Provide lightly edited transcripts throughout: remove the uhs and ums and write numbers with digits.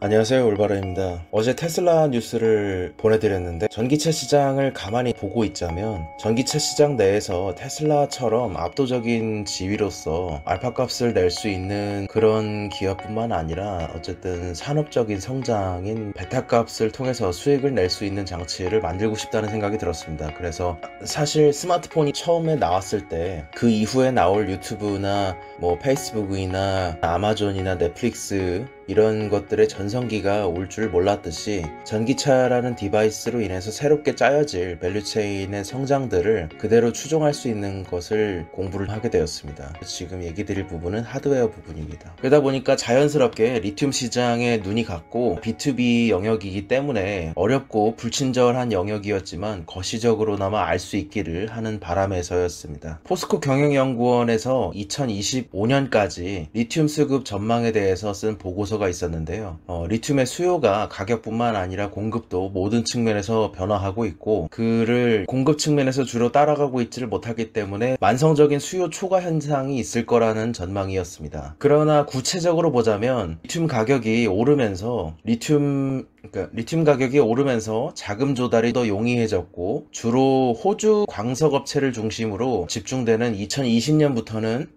안녕하세요, 올바르입니다. 어제 테슬라 뉴스를 보내드렸는데 전기차 시장을 가만히 보고 있자면 전기차 시장 내에서 테슬라처럼 압도적인 지위로서 알파 값을 낼 수 있는 그런 기업뿐만 아니라 어쨌든 산업적인 성장인 베타 값을 통해서 수익을 낼 수 있는 장치를 만들고 싶다는 생각이 들었습니다. 그래서 사실 스마트폰이 처음에 나왔을 때 그 이후에 나올 유튜브나 뭐 페이스북이나 아마존이나 넷플릭스 이런 것들의 전성기가 올 줄 몰랐듯이 전기차라는 디바이스로 인해서 새롭게 짜여질 밸류체인의 성장들을 그대로 추종할 수 있는 것을 공부를 하게 되었습니다. 지금 얘기 드릴 부분은 하드웨어 부분입니다. 그러다 보니까 자연스럽게 리튬 시장에 눈이 갔고 B2B 영역이기 때문에 어렵고 불친절한 영역이었지만 거시적으로나마 알 수 있기를 하는 바람에서였습니다. 포스코 경영연구원에서 2025년까지 리튬 수급 전망에 대해서 쓴 보고서가 있었는데요. 리튬의 수요가 가격뿐만 아니라 공급도 모든 측면에서 변화하고 있고 그를 공급 측면에서 주로 따라가고 있지를 못하기 때문에 만성적인 수요 초과 현상이 있을 거라는 전망이었습니다. 그러나 구체적으로 보자면 리튬 가격이 오르면서 리튬 가격이 오르면서 자금 조달이 더 용이해졌고 주로 호주 광석업체를 중심으로 집중되는 2020년부터는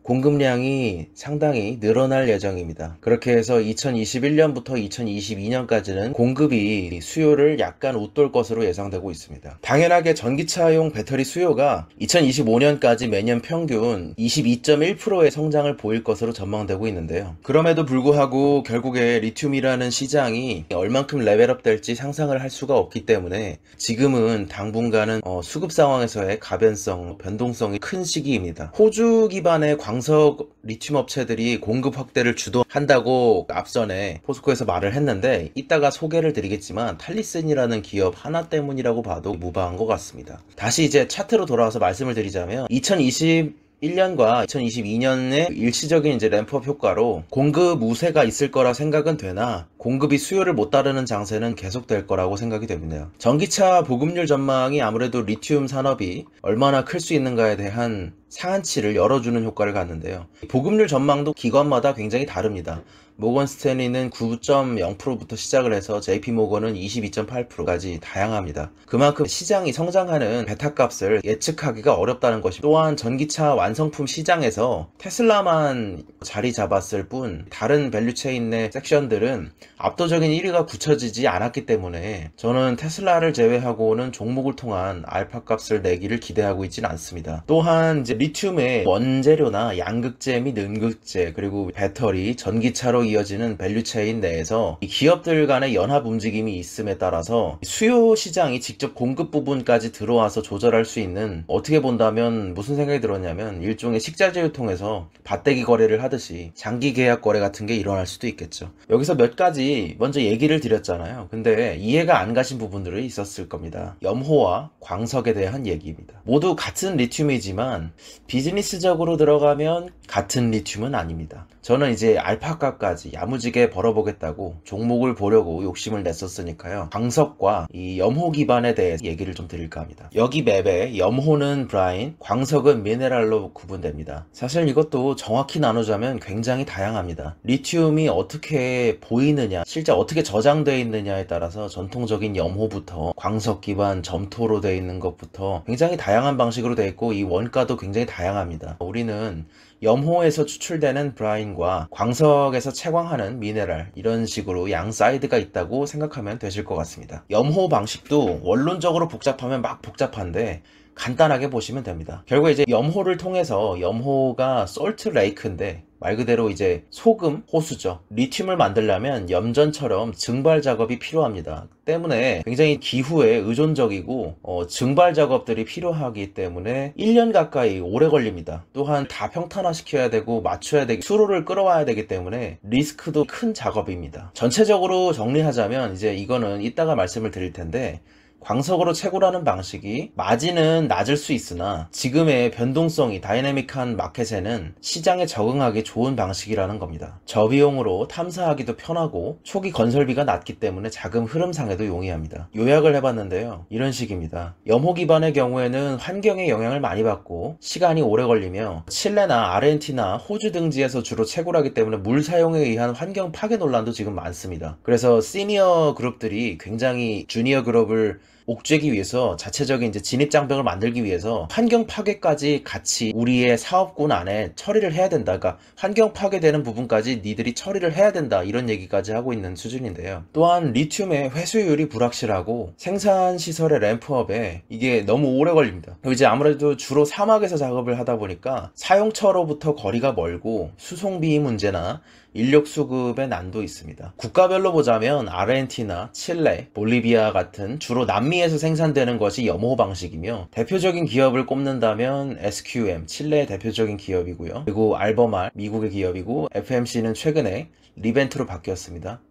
공급량이 상당히 늘어날 예정입니다. 그렇게 해서 2021년부터 2022년까지는 공급이 수요를 약간 웃돌 것으로 예상되고 있습니다. 당연하게 전기차용 배터리 수요가 2025년까지 매년 평균 22.1%의 성장을 보일 것으로 전망되고 있는데요. 그럼에도 불구하고 결국에 리튬이라는 시장이 얼만큼 레벨업 될지 상상을 할 수가 없기 때문에 지금은 당분간은 수급 상황에서의 가변성, 변동성이 큰 시기입니다. 호주 기반의 광석 리튬 업체들이 공급 확대를 주도한다고 앞전에 포스코에서 말을 했는데 이따가 소개를 드리겠지만 탈리슨이라는 기업 하나 때문이라고 봐도 무방한 것 같습니다. 다시 이제 차트로 돌아와서 말씀을 드리자면 2021년과 2022년의 일시적인 이제 램프업 효과로 공급 우세가 있을 거라 생각은 되나 공급이 수요를 못 따르는 장세는 계속될 거라고 생각이 됩니다. 전기차 보급률 전망이 아무래도 리튬 산업이 얼마나 클 수 있는가에 대한 상한치를 열어주는 효과를 갖는데요. 보급률 전망도 기관마다 굉장히 다릅니다. 모건 스탠리는 9.0%부터 시작을 해서 JP모건은 22.8%까지 다양합니다. 그만큼 시장이 성장하는 베타 값을 예측하기가 어렵다는 것이 또한 전기차 완성품 시장에서 테슬라만 자리 잡았을 뿐 다른 밸류체인 내 섹션들은 압도적인 1위가 굳혀지지 않았기 때문에 저는 테슬라를 제외하고는 종목을 통한 알파 값을 내기를 기대하고 있지는 않습니다. 또한 이제 리튬의 원재료나 양극재 및 음극재 그리고 배터리, 전기차로 이어지는 밸류체인 내에서 기업들 간의 연합 움직임이 있음에 따라서 수요 시장이 직접 공급 부분까지 들어와서 조절할 수 있는 어떻게 본다면 무슨 생각이 들었냐면 일종의 식자재를 통해서 밭대기 거래를 하듯이 장기 계약 거래 같은 게 일어날 수도 있겠죠. 여기서 몇 가지 먼저 얘기를 드렸잖아요. 근데 이해가 안 가신 부분들이 있었을 겁니다. 염호와 광석에 대한 얘기입니다. 모두 같은 리튬이지만 비즈니스적으로 들어가면 같은 리튬은 아닙니다. 저는 이제 알파값까지 야무지게 벌어보겠다고 종목을 보려고 욕심을 냈었으니까요. 광석과 이 염호 기반에 대해 얘기를 좀 드릴까 합니다. 여기 맵에 염호는 브라인, 광석은 미네랄로 구분됩니다. 사실 이것도 정확히 나누자면 굉장히 다양합니다. 리튬이 어떻게 보이느냐, 실제 어떻게 저장되어 있느냐에 따라서 전통적인 염호부터 광석 기반 점토로 되어 있는 것부터 굉장히 다양한 방식으로 되어 있고 이 원가도 굉장히 다양합니다. 우리는 염호에서 추출되는 브라인과 광석에서 채광하는 미네랄 이런 식으로 양 사이드가 있다고 생각하면 되실 것 같습니다. 염호 방식도 원론적으로 복잡하면 막 복잡한데 간단하게 보시면 됩니다. 결국 이제 염호를 통해서 염호가 솔트 레이크인데 말 그대로 이제 소금 호수죠. 리튬을 만들려면 염전처럼 증발 작업이 필요합니다. 때문에 굉장히 기후에 의존적이고 증발 작업들이 필요하기 때문에 1년 가까이 오래 걸립니다. 또한 다 평탄화시켜야 되고 맞춰야 되고 수로를 끌어와야 되기 때문에 리스크도 큰 작업입니다. 전체적으로 정리하자면 이제 이거는 이따가 말씀을 드릴 텐데 광석으로 채굴하는 방식이 마진은 낮을 수 있으나 지금의 변동성이 다이내믹한 마켓에는 시장에 적응하기 좋은 방식이라는 겁니다. 저비용으로 탐사하기도 편하고 초기 건설비가 낮기 때문에 자금 흐름상에도 용이합니다. 요약을 해봤는데요. 이런 식입니다. 염호 기반의 경우에는 환경에 영향을 많이 받고 시간이 오래 걸리며 칠레나 아르헨티나, 호주 등지에서 주로 채굴하기 때문에 물 사용에 의한 환경 파괴 논란도 지금 많습니다. 그래서 시니어 그룹들이 굉장히 주니어 그룹을 옥죄기 위해서 자체적인 이제 진입장벽을 만들기 위해서 환경 파괴까지 같이 우리의 사업군 안에 처리를 해야 된다. 그러니까 환경 파괴되는 부분까지 니들이 처리를 해야 된다. 이런 얘기까지 하고 있는 수준인데요. 또한 리튬의 회수율이 불확실하고 생산 시설의 램프업에 이게 너무 오래 걸립니다. 그리고 이제 아무래도 주로 사막에서 작업을 하다 보니까 사용처로부터 거리가 멀고 수송비 문제나 인력 수급의 난도 있습니다. 국가별로 보자면 아르헨티나, 칠레, 볼리비아 같은 주로 남미에서 생산되는 것이 염호 방식이며 대표적인 기업을 꼽는다면 SQM, 칠레의 대표적인 기업이고요. 그리고 알버말, 미국의 기업이고 FMC는 최근에 리벤트로 바뀌었습니다.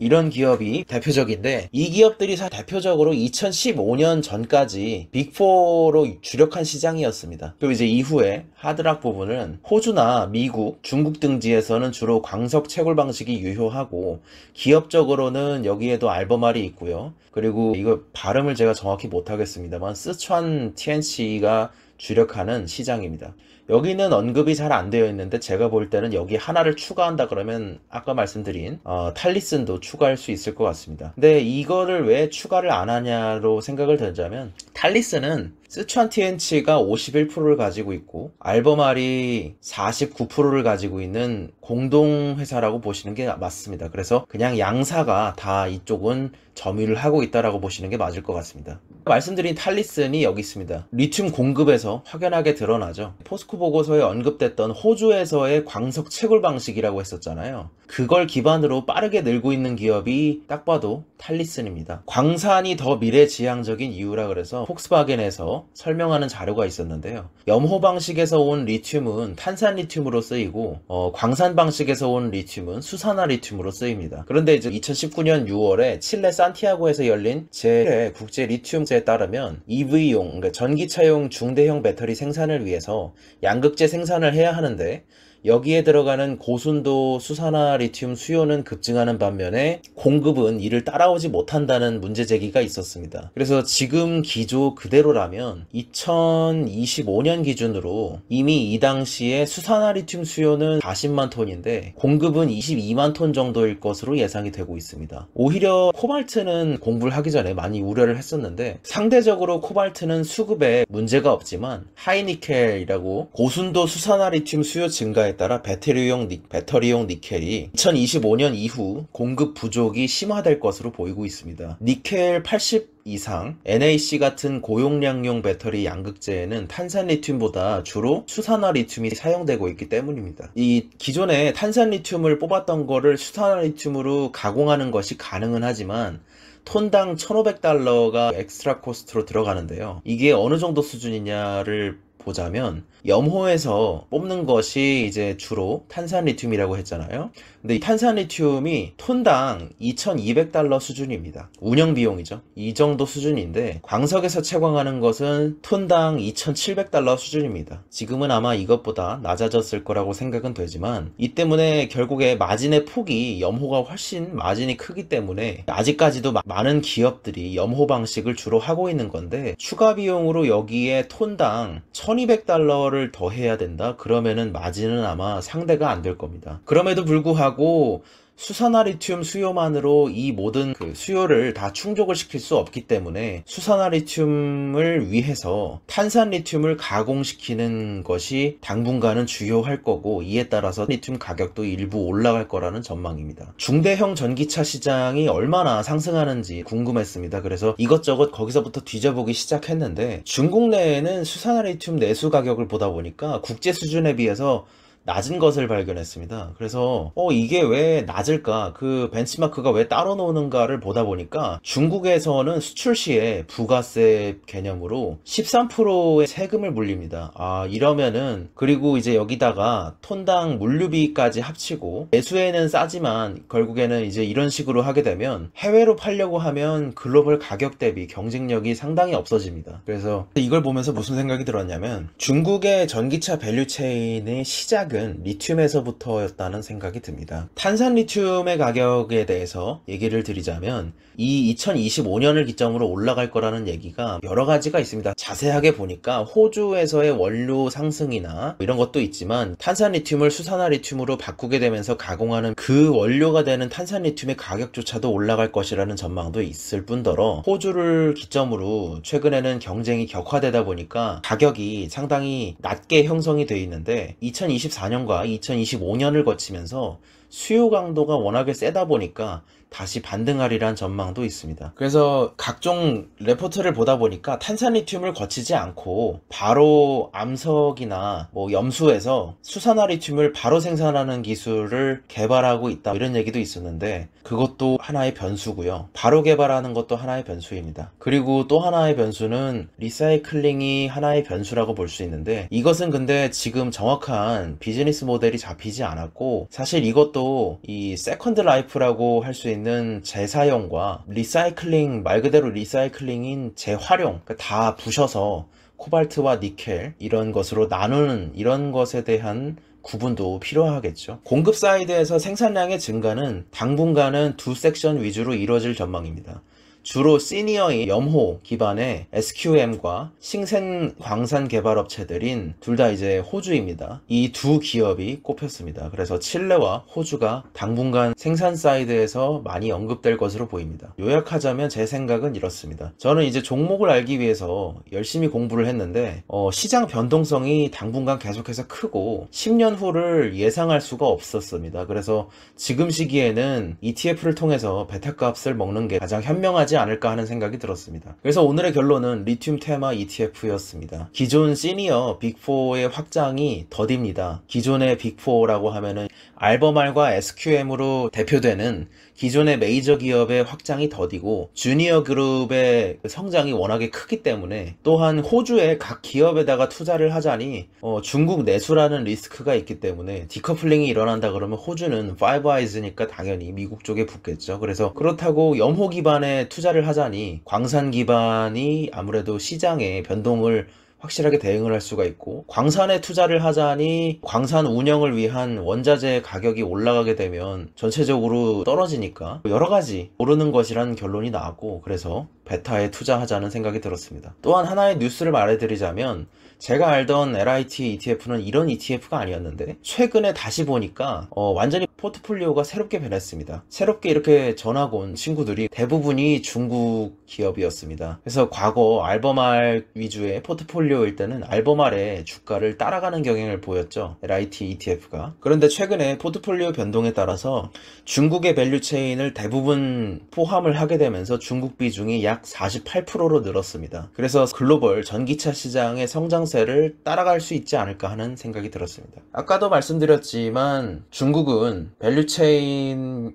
이런 기업이 대표적인데 이 기업들이 대표적으로 2015년 전까지 빅4로 주력한 시장이었습니다. 그리고 이제 이후에 하드락 부분은 호주나 미국, 중국 등지에서는 주로 광석 채굴 방식이 유효하고 기업적으로는 여기에도 알버말이 있고요. 그리고 이거 발음을 제가 정확히 못하겠습니다만 스촨 TNC가 주력하는 시장입니다. 여기는 언급이 잘 안 되어 있는데 제가 볼 때는 여기 하나를 추가한다 그러면 아까 말씀드린 탈리슨도 추가할 수 있을 것 같습니다. 근데 이거를 왜 추가를 안 하냐로 생각을 던자면 탈리슨은 스촨 TNC가 51%를 가지고 있고 알버말이 49%를 가지고 있는 공동회사라고 보시는 게 맞습니다. 그래서 그냥 양사가 다 이쪽은 점유를 하고 있다라고 보시는 게 맞을 것 같습니다. 말씀드린 탈리슨이 여기 있습니다. 리튬 공급에서 확연하게 드러나죠. 포스코 보고서에 언급됐던 호주에서의 광석 채굴 방식이라고 했었잖아요. 그걸 기반으로 빠르게 늘고 있는 기업이 딱 봐도 탈리슨입니다. 광산이 더 미래지향적인 이유라 그래서 폭스바겐에서 설명하는 자료가 있었는데요. 염호 방식에서 온 리튬은 탄산 리튬으로 쓰이고 광산 방식에서 온 리튬은 수산화 리튬으로 쓰입니다. 그런데 이제 2019년 6월에 칠레 산티아고에서 열린 제1회 국제 리튬제에 따르면 EV용, 그러니까 전기차용 중대형 배터리 생산을 위해서 양극재 생산을 해야 하는데 여기에 들어가는 고순도 수산화 리튬 수요는 급증하는 반면에 공급은 이를 따라오지 못한다는 문제 제기가 있었습니다. 그래서 지금 기조 그대로라면 2025년 기준으로 이미 이 당시에 수산화 리튬 수요는 40만 톤인데 공급은 22만 톤 정도일 것으로 예상이 되고 있습니다. 오히려 코발트는 공부를 하기 전에 많이 우려를 했었는데 상대적으로 코발트는 수급에 문제가 없지만 하이니켈이라고 고순도 수산화 리튬 수요 증가에 따라 배터리용 니켈이 2025년 이후 공급 부족이 심화될 것으로 보이고 있습니다. 니켈 80 이상, NAC 같은 고용량용 배터리 양극재에는 탄산 리튬보다 주로 수산화 리튬이 사용되고 있기 때문입니다. 이 기존에 탄산 리튬을 뽑았던 거를 수산화 리튬으로 가공하는 것이 가능은 하지만 톤당 1,500달러가 엑스트라 코스트로 들어가는데요. 이게 어느 정도 수준이냐를 보자면 염호에서 뽑는 것이 이제 주로 탄산 리튬이라고 했잖아요. 근데 이 탄산 리튬이 톤당 2,200달러 수준입니다. 운영 비용이죠. 이 정도 수준인데 광석에서 채광하는 것은 톤당 2,700달러 수준입니다. 지금은 아마 이것보다 낮아졌을 거라고 생각은 되지만 이 때문에 결국에 마진의 폭이 염호가 훨씬 마진이 크기 때문에 아직까지도 많은 기업들이 염호 방식을 주로 하고 있는 건데 추가 비용으로 여기에 톤당 1,200달러를 더 해야 된다? 그러면은 마진은 아마 상대가 안 될 겁니다. 그럼에도 불구하고 수산화 리튬 수요만으로 이 모든 수요를 다 충족을 시킬 수 없기 때문에 수산화 리튬을 위해서 탄산 리튬을 가공시키는 것이 당분간은 주요할 거고 이에 따라서 리튬 가격도 일부 올라갈 거라는 전망입니다. 중대형 전기차 시장이 얼마나 상승하는지 궁금했습니다. 그래서 이것저것 거기서부터 뒤져보기 시작했는데 중국 내에는 수산화 리튬 내수 가격을 보다 보니까 국제 수준에 비해서 낮은 것을 발견했습니다. 그래서 이게 왜 낮을까? 그 벤치마크가 왜 따로 노는가를 보다 보니까 중국에서는 수출 시에 부가세 개념으로 13%의 세금을 물립니다. 이러면은, 그리고 이제 여기다가 톤당 물류비까지 합치고 매수에는 싸지만 결국에는 이제 이런 식으로 하게 되면 해외로 팔려고 하면 글로벌 가격 대비 경쟁력이 상당히 없어집니다. 그래서 이걸 보면서 무슨 생각이 들었냐면, 중국의 전기차 밸류체인의 시작은 리튬에서부터였다는 생각이 듭니다. 탄산 리튬의 가격에 대해서 얘기를 드리자면, 이 2025년을 기점으로 올라갈 거라는 얘기가 여러 가지가 있습니다. 자세하게 보니까 호주에서의 원료 상승이나 이런 것도 있지만, 탄산 리튬을 수산화 리튬으로 바꾸게 되면서 가공하는 그 원료가 되는 탄산 리튬의 가격조차도 올라갈 것이라는 전망도 있을 뿐더러, 호주를 기점으로 최근에는 경쟁이 격화되다 보니까 가격이 상당히 낮게 형성이 되어 있는데, 2024년과 2025년을 거치면서 수요 강도가 워낙에 세다 보니까 다시 반등하리란 전망도 있습니다. 그래서 각종 레포트를 보다 보니까 탄산리튬을 거치지 않고 바로 암석이나 염수에서 수산화 리튬을 바로 생산하는 기술을 개발하고 있다, 이런 얘기도 있었는데, 그것도 하나의 변수고요. 바로 개발하는 것도 하나의 변수입니다. 그리고 또 하나의 변수는 리사이클링이 하나의 변수라고 볼 수 있는데, 이것은 근데 지금 정확한 비즈니스 모델이 잡히지 않았고, 사실 이것도 이 세컨드 라이프라고 할 수 있는 재사용과 리사이클링, 말 그대로 리사이클링인 재활용, 그러니까 다 부셔서 코발트와 니켈 이런 것으로 나누는, 이런 것에 대한 구분도 필요하겠죠. 공급 사이드에서 생산량의 증가는 당분간은 두 섹션 위주로 이루어질 전망입니다. 주로 시니어인 염호 기반의 SQM과 싱생 광산 개발 업체들인 둘 다 이제 호주입니다. 이 두 기업이 꼽혔습니다. 그래서 칠레와 호주가 당분간 생산 사이드에서 많이 언급될 것으로 보입니다. 요약하자면 제 생각은 이렇습니다. 저는 이제 종목을 알기 위해서 열심히 공부를 했는데, 시장 변동성이 당분간 계속해서 크고 10년 후를 예상할 수가 없었습니다. 그래서 지금 시기에는 ETF를 통해서 베타값을 먹는 게 가장 현명하지 않을까 하는 생각이 들었습니다. 그래서 오늘의 결론은 리튬 테마 ETF였습니다. 기존 시니어 빅4의 확장이 더딥니다. 기존의 빅4라고 하면은 알버말과 SQM으로 대표되는 기존의 메이저 기업의 확장이 더디고, 주니어 그룹의 성장이 워낙에 크기 때문에, 또한 호주의 각 기업에다가 투자를 하자니 중국 내수라는 리스크가 있기 때문에 디커플링이 일어난다 그러면 호주는 파이브 아이즈니까 당연히 미국 쪽에 붙겠죠. 그래서 그렇다고 염호 기반의 투자를 하자니 광산 기반이 아무래도 시장의 변동을 확실하게 대응을 할 수가 있고, 광산에 투자를 하자니 광산 운영을 위한 원자재 가격이 올라가게 되면 전체적으로 떨어지니까 여러 가지 모르는 것이라는 결론이 나왔고, 그래서 베타에 투자하자는 생각이 들었습니다. 또한 하나의 뉴스를 말해드리자면, 제가 알던 LIT ETF는 이런 ETF가 아니었는데 최근에 다시 보니까 완전히 포트폴리오가 새롭게 변했습니다. 새롭게 이렇게 전학 온 친구들이 대부분이 중국 기업이었습니다. 그래서 과거 알버말 위주의 포트폴리오일 때는 알버말의 주가를 따라가는 경향을 보였죠, LIT ETF가. 그런데 최근에 포트폴리오 변동에 따라서 중국의 밸류체인을 대부분 포함을 하게 되면서 중국 비중이 약 48%로 늘었습니다. 그래서 글로벌 전기차 시장의 성장세를 따라갈 수 있지 않을까 하는 생각이 들었습니다. 아까도 말씀드렸지만 중국은 밸류체인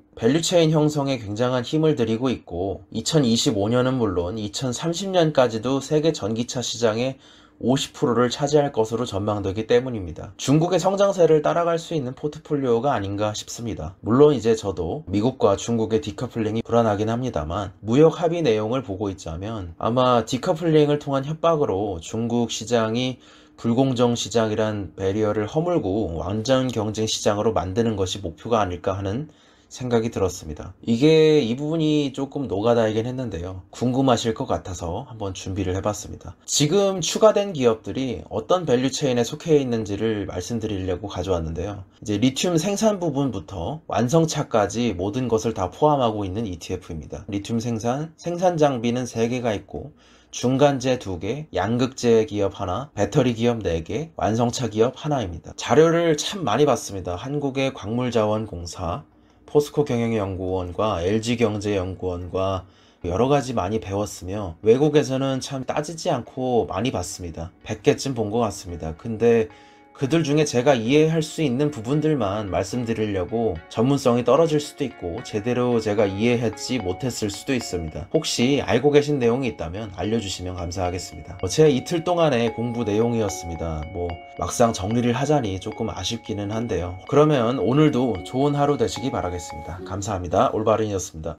형성에 굉장한 힘을 들이고 있고, 2025년은 물론 2030년까지도 세계 전기차 시장의 50%를 차지할 것으로 전망되기 때문입니다. 중국의 성장세를 따라갈 수 있는 포트폴리오가 아닌가 싶습니다. 물론 이제 저도 미국과 중국의 디커플링이 불안하긴 합니다만, 무역 합의 내용을 보고 있자면 아마 디커플링을 통한 협박으로 중국 시장이 불공정 시장이란 배리어를 허물고 완전 경쟁 시장으로 만드는 것이 목표가 아닐까 하는 생각이 들었습니다. 이 부분이 조금 노가다이긴 했는데요, 궁금하실 것 같아서 한번 준비를 해봤습니다. 지금 추가된 기업들이 어떤 밸류체인에 속해 있는지를 말씀드리려고 가져왔는데요, 이제 리튬 생산 부분부터 완성차까지 모든 것을 다 포함하고 있는 ETF입니다. 리튬 생산 장비는 3개가 있고, 중간재 2개, 양극재 기업 하나, 배터리 기업 4개, 완성차 기업 하나입니다. 자료를 참 많이 봤습니다. 한국의 광물자원공사, 포스코 경영연구원과 LG경제연구원과 여러가지 많이 배웠으며, 외국에서는 참 따지지 않고 많이 봤습니다. 100개쯤 본 것 같습니다. 근데 그들 중에 제가 이해할 수 있는 부분들만 말씀드리려고 전문성이 떨어질 수도 있고 제대로 제가 이해했지 못했을 수도 있습니다. 혹시 알고 계신 내용이 있다면 알려주시면 감사하겠습니다. 제 이틀 동안의 공부 내용이었습니다. 막상 정리를 하자니 조금 아쉽기는 한데요. 그러면 오늘도 좋은 하루 되시기 바라겠습니다. 감사합니다. 올바른이었습니다.